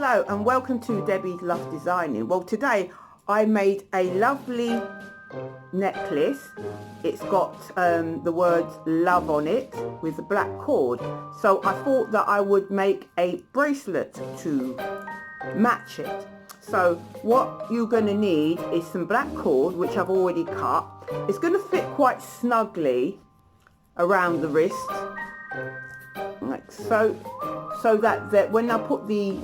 Hello and welcome to Debbie's Love Designing. Well, today I made a lovely necklace. It's got the words love on it with a black cord. So I thought that I would make a bracelet to match it. So what you're going to need is some black cord, which I've already cut. It's going to fit quite snugly around the wrist, like so that when I put the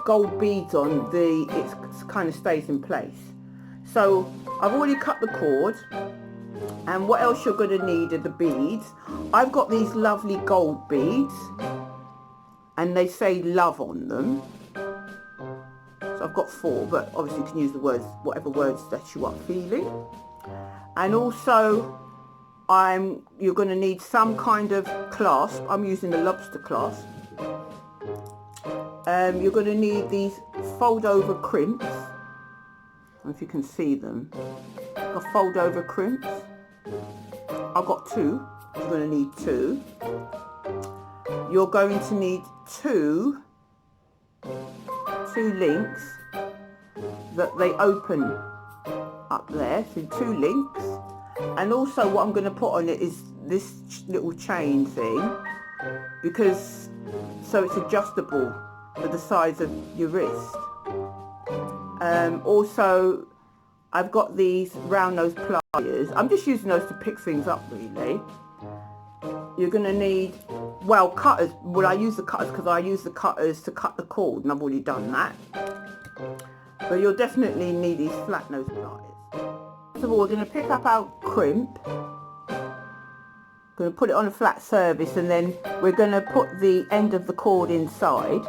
gold beads on, it kind of stays in place. So I've already cut the cord, and what else you're going to need are the beads. I've got these lovely gold beads and they say love on them. So I've got 4, but obviously you can use the words, whatever words that you are feeling. And also you're going to need some kind of clasp. I'm using a lobster clasp. You're going to need these fold over crimps. I don't know if you can see them. I've got fold over crimps. I've got 2. You're going to need 2. You're going to need two links that they open up there. So 2 links. And also what I'm going to put on it is this little chain thing, because so it's adjustable for the size of your wrist. Also I've got these round nose pliers. I'm just using those to pick things up really. You're going to need, well, cutters. Well, I use the cutters because I use the cutters to cut the cord, and I've already done that. But you'll definitely need these flat nose pliers. First of all, we're going to pick up our crimp. Going to put it on a flat surface, and then we're going to put the end of the cord inside,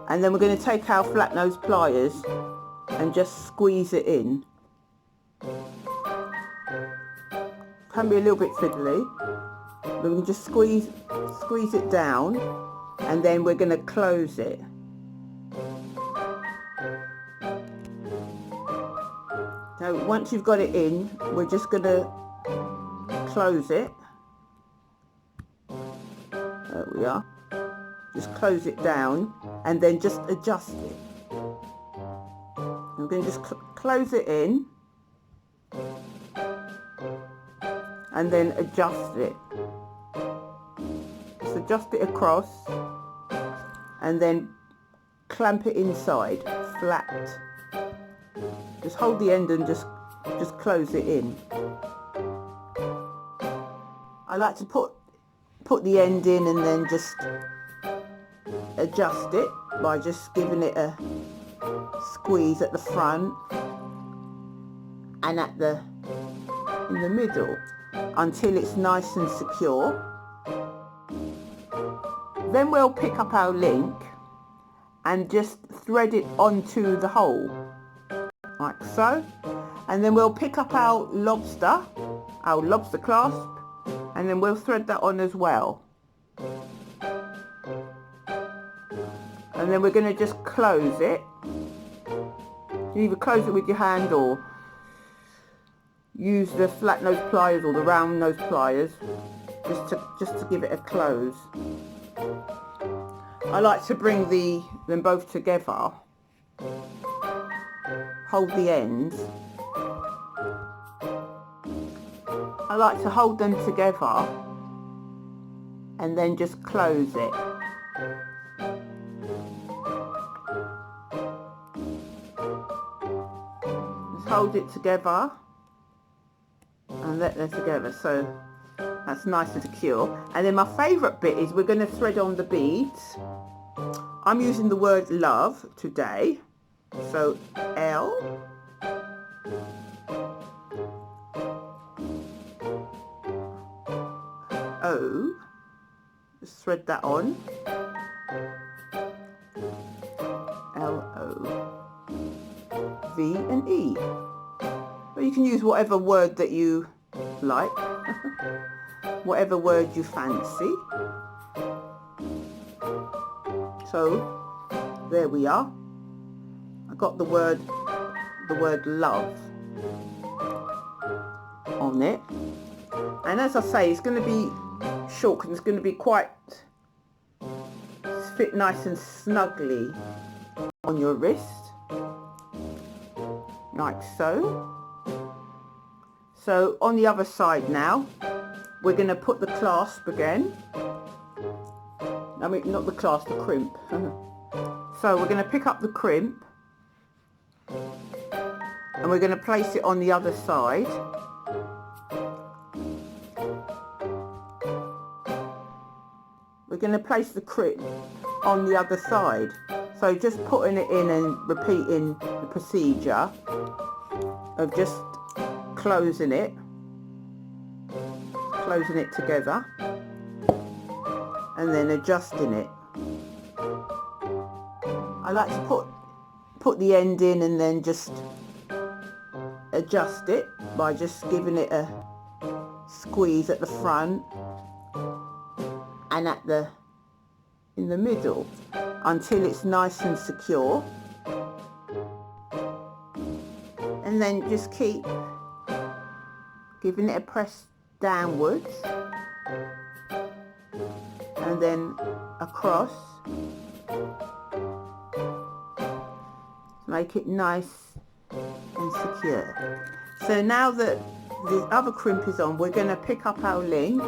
and then we're going to take our flat nose pliers and just squeeze it in. Can be a little bit fiddly, but we can just squeeze it down, and then we're going to close it. So once you've got it in, we're just going to close it. There we are. Just close it down and then just adjust it. We're going to just close it in and then adjust it. Just adjust it across and then clamp it inside flat. Just hold the end and just close it in. I like to put the end in and then just adjust it by just giving it a squeeze at the front and in the middle until it's nice and secure. Then we'll pick up our link and just thread it onto the hole, like so. And then we'll pick up our lobster clasp, and then we'll thread that on as well. And then we're going to just close it. You either close it with your hand or use the flat nose pliers or the round nose pliers just to give it a close. I like to bring them both together. Hold the ends. I like to hold them together and then just close it. Just hold it together and let them together, so that's nice and secure. And then my favourite bit is we're going to thread on the beads. I'm using the word love today, so L O, just thread that on, L O V and E. Or you can use whatever word that you like, whatever word you fancy. So there we are. I got the word love on it, and as I say, it's going to be short because it's going to be quite fit nice and snugly on your wrist, like so. So on the other side now, we're going to put the clasp again. I mean, not the clasp, the crimp. So we're going to pick up the crimp and we're going to place it on the other side. We're going to place the crimp on the other side. So just putting it in and repeating the procedure of just closing it together and then adjusting it. I like to put the end in and then just adjust it by just giving it a squeeze at the front and in the middle until it's nice and secure, and then just keep giving it a press downwards and then across. Make it nice and secure. So now that the other crimp is on, we're going to pick up our link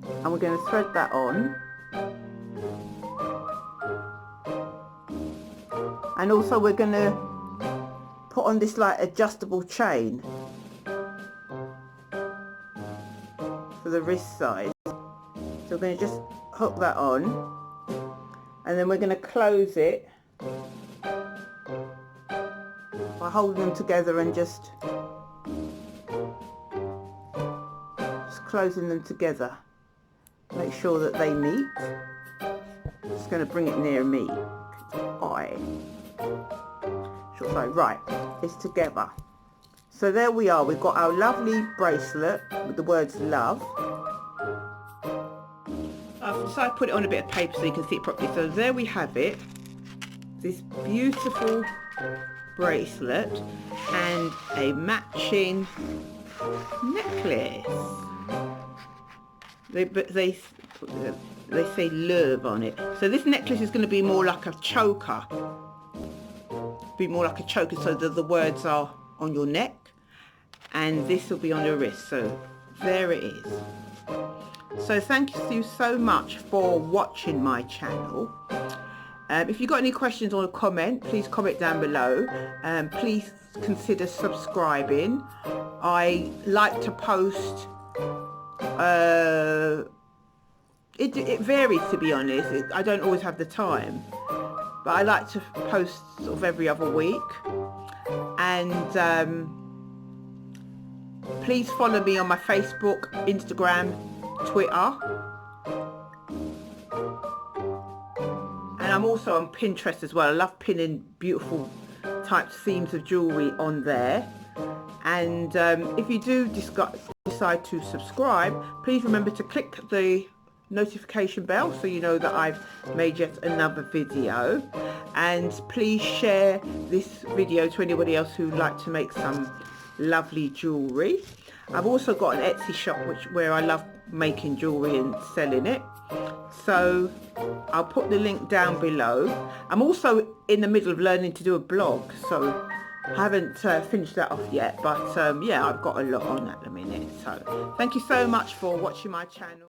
and we're going to thread that on. And also we're going to put on this like adjustable chain for the wrist side. So we're going to just hook that on and then we're going to close it by holding them together and just closing them together. Make sure that they meet. Just going to bring it near me. Right, it's together. So there we are. We've got our lovely bracelet with the words love. I've decided to put it on a bit of paper so you can see it properly. So there we have it. This beautiful bracelet and a matching necklace. They say love on it. So this necklace is going to be more like a choker. So that the words are on your neck and this will be on your wrist. So there it is. So thank you so much for watching my channel. If you've got any questions or a comment, please comment down below. Please consider subscribing. I like to post, it varies, to be honest. I don't always have the time, but I like to post sort of every other week. And please follow me on my Facebook, Instagram, Twitter, and I'm also on Pinterest as well. I love pinning beautiful types, themes of jewellery on there. And if you do decide to subscribe, please remember to click the notification bell so you know that I've made yet another video, and please share this video to anybody else who'd like to make some lovely jewellery. I've also got an Etsy shop where I love making jewellery and selling it, so I'll put the link down below. I'm also in the middle of learning to do a blog, so I haven't finished that off yet, but yeah, I've got a lot on at the minute. So thank you so much for watching my channel.